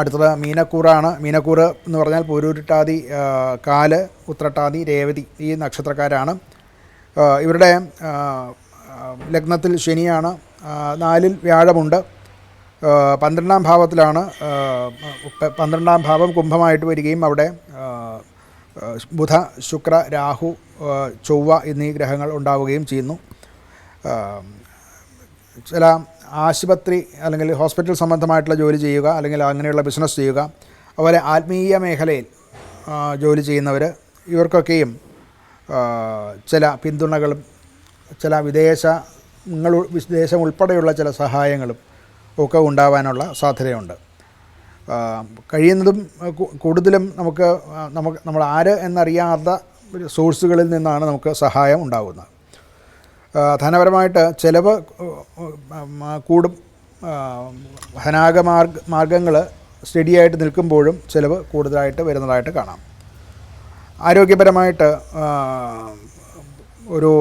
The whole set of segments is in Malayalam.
അടുത്തത് മീനക്കൂറാണ്. മീനക്കൂറ് എന്ന് പറഞ്ഞാൽ പൂരുരുട്ടാതി, കാല്, ഉത്രട്ടാതി, രേവതി ഈ നക്ഷത്രക്കാരാണ്. ഇവരുടെ ലഗ്നത്തിൽ ശനിയാണ്, 4-ൽ വ്യാഴമുണ്ട്, 12-ാം ഭാവത്തിലാണ്. 12-ാം ഭാവം കുംഭമായിട്ട് വരികയും അവിടെ ബുധ, ശുക്ര, രാഹു, ചൊവ്വ എന്നീ ഗ്രഹങ്ങൾ ഉണ്ടാവുകയും ചെയ്യുന്നു. ചില ആശുപത്രി അല്ലെങ്കിൽ ഹോസ്പിറ്റൽ സംബന്ധമായിട്ടുള്ള ജോലി ചെയ്യുക, അല്ലെങ്കിൽ അങ്ങനെയുള്ള ബിസിനസ് ചെയ്യുക, അതുപോലെ ആത്മീയ മേഖലയിൽ ജോലി ചെയ്യുന്നവർ, ഇവർക്കൊക്കെയും ചില പിന്തുണകളും ചില വിദേശം ഉൾപ്പെടെയുള്ള ചില സഹായങ്ങളും ഒക്കെ ഉണ്ടാവാനുള്ള സാധ്യതയുണ്ട്. കഴിയുന്നതും കൂടുതലും നമ്മൾ ആര് എന്നറിയാത്ത സോഴ്സുകളിൽ നിന്നാണ് നമുക്ക് സഹായം ഉണ്ടാകുന്നത്. ധനപരമായിട്ട് ചിലവ് കൂടും. ധനാഗമാർഗങ്ങൾ സ്റ്റഡിയായിട്ട് നിൽക്കുമ്പോഴും ചിലവ് കൂടുതലായിട്ട് വരുന്നതായിട്ട് കാണാം. ആരോഗ്യപരമായിട്ട് ഒരു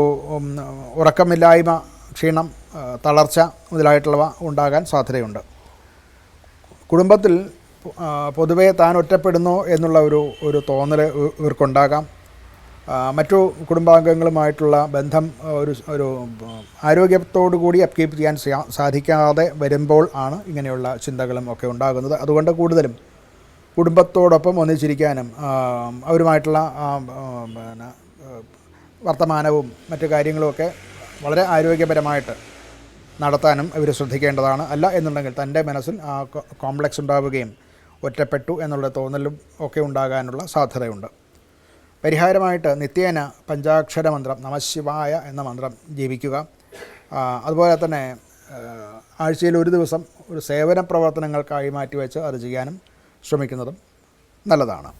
ഉറക്കമില്ലായ്മ, ക്ഷീണം, തളർച്ച മുതലായിട്ടുള്ളവ ഉണ്ടാകാൻ സാധ്യതയുണ്ട്. കുടുംബത്തിൽ പൊതുവേ താൻ ഒറ്റപ്പെടുന്നു എന്നുള്ള ഒരു തോന്നൽ ഇവർക്കുണ്ടാകാം. മറ്റു കുടുംബാംഗങ്ങളുമായിട്ടുള്ള ബന്ധം ഒരു ആരോഗ്യത്തോടു കൂടി അപ്കീപ്പ് ചെയ്യാൻ സാധിക്കാതെ വരുമ്പോൾ ആണ് ഇങ്ങനെയുള്ള ചിന്തകളും ഒക്കെ ഉണ്ടാകുന്നത്. അതുകൊണ്ട് കൂടുതലും കുടുംബത്തോടൊപ്പം ഒന്നിച്ചിരിക്കാനും അവരുമായിട്ടുള്ള വർത്തമാനവും മറ്റു കാര്യങ്ങളുമൊക്കെ വളരെ ആരോഗ്യപരമായിട്ട് നടത്താനും ഇവർ ശ്രദ്ധിക്കേണ്ടതാണ്. അല്ല എന്നുണ്ടെങ്കിൽ തൻ്റെ മനസ്സിൽ ആ കോംപ്ലക്സ് ഉണ്ടാവുകയും ഒറ്റപ്പെട്ടു എന്നുള്ള തോന്നലും ഒക്കെ ഉണ്ടാകാനുള്ള സാധ്യതയുണ്ട്. പരിഹാരമായിട്ട് നിത്യേന പഞ്ചാക്ഷര മന്ത്രം നമഃശിവായ എന്ന മന്ത്രം ജപിക്കുക. അതുപോലെ തന്നെ ആഴ്ചയിൽ ഒരു ദിവസം ഒരു സേവന പ്രവർത്തനങ്ങൾക്കായി മാറ്റിവെച്ച് അത് ചെയ്യാനും ശ്രമിക്കുന്നതും നല്ലതാണ്.